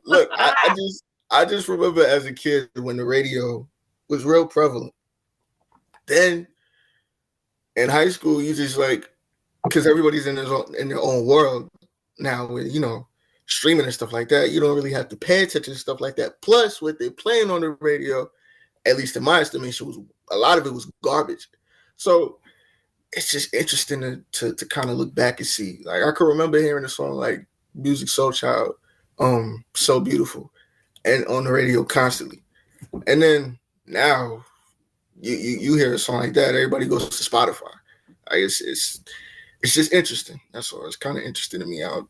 Look, I just remember as a kid when the radio was real prevalent. Then in high school, you just like, because everybody's in their own world now with, streaming and stuff like that. You don't really have to pay attention to stuff like that. Plus, what they're playing on the radio, at least in my estimation, was a lot of it was garbage. So it's just interesting to kind of look back and see. Like, I can remember hearing a song like Music Soul Child, So Beautiful, and on the radio constantly. And then now you hear a song like that, everybody goes to Spotify. Like, it's just interesting. That's all. It's kind of interesting to me how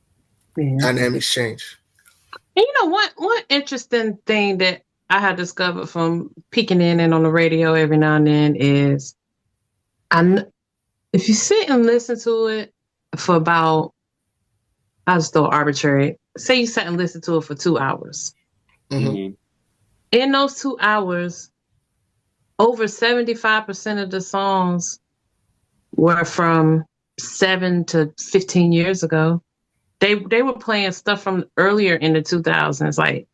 dynamics change. And one interesting thing that I had discovered from peeking in and on the radio every now and then is, if you sit and listen to it for about, I'll just throw arbitrary, say you sat and listened to it for 2 hours. Mm-hmm. In those 2 hours, over 75% of the songs were from 7 to 15 years ago. They were playing stuff from earlier in the 2000s. Like,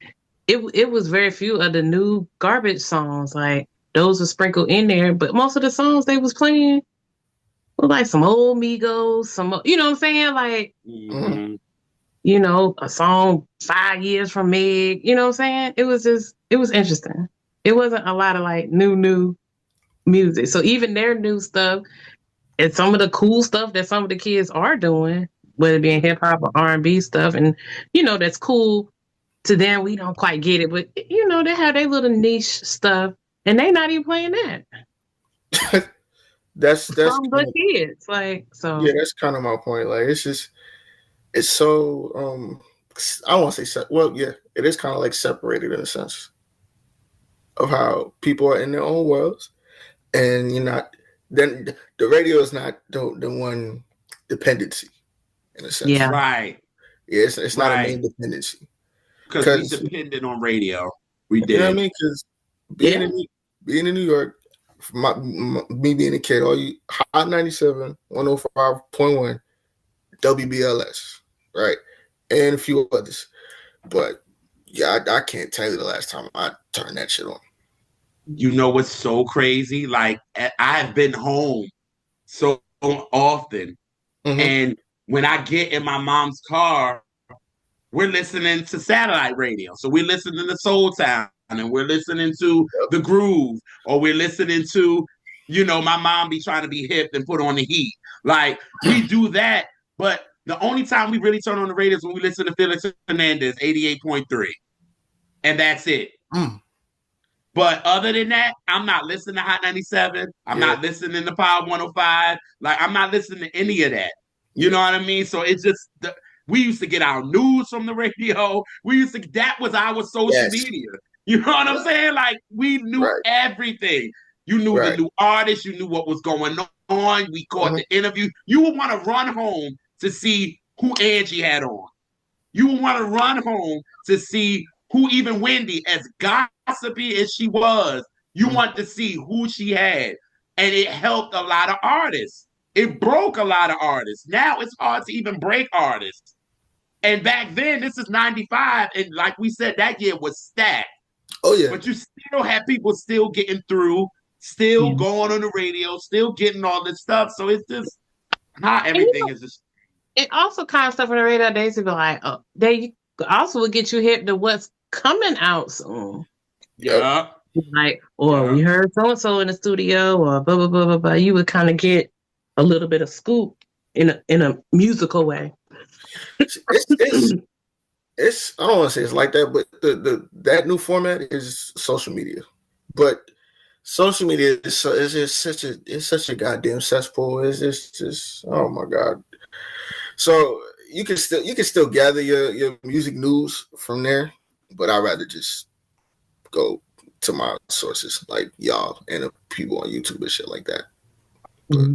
it was very few of the new garbage songs. Like, those were sprinkled in there, but most of the songs they was playing were like some old Migos, you know what I'm saying? Like, a song 5 years from Meg, you know what I'm saying? It was interesting. It wasn't a lot of like new music. So even their new stuff and some of the cool stuff that some of the kids are doing, whether it be in hip hop or R&B stuff, and that's cool to them. We don't quite get it, but they have their little niche stuff, and they not even playing that. that's some good kids, like, so. Yeah, that's kind of my point. Like, it's so I won't say well, yeah, it is kind of like separated in a sense of how people are in their own worlds, and then the radio is not the one dependency in a sense. Yeah. Right. Yeah, it's not a main dependency. Because we depended on radio. We did. You know what I mean? Because being in New York, me being a kid, all you Hot 97, 105.1, WBLS, right? And a few others. But yeah, I can't tell you the last time I turned that shit on. You know what's so crazy? Like, I've been home so often. And when I get in my mom's car, we're listening to satellite radio. So we're listening to Soul Town, and we're listening to The Groove, or we're listening to, my mom be trying to be hip and put on the heat. Like, we do that, but the only time we really turn on the radio is when we listen to Felix Hernandez, 88.3. And that's it. But other than that, I'm not listening to Hot 97. I'm not listening to Power 105. Like, I'm not listening to any of that. You know what I mean? So it's just, we used to get our news from the radio. That was our social media. You know what I'm saying? Like, we knew everything. You knew the new artists. You knew what was going on. We caught the interview. You would want to run home to see who Angie had on. You would want to run home to see who even Wendy, as gossipy as she was, you want to see who she had. And it helped a lot of artists. It broke a lot of artists. Now it's hard to even break artists. And back then, this is 95, and like we said, that year was stacked. Oh, yeah. But you still had people still getting through, still going on the radio, still getting all this stuff. So it's just, not everything is just... It also kind of stuff on the radio days to be like, they also will get you hip to what's coming out soon. Yeah. Like, or we heard so-and-so in the studio, or blah, blah, blah, blah, blah. You would kind of get a little bit of scoop in a musical way. It's I don't want to say it's like that, but that new format is social media. But social media is just such a goddamn cesspool. It's just oh my god. So you can still gather your music news from there, but I'd rather just go to my sources like y'all and the people on YouTube and shit like that. But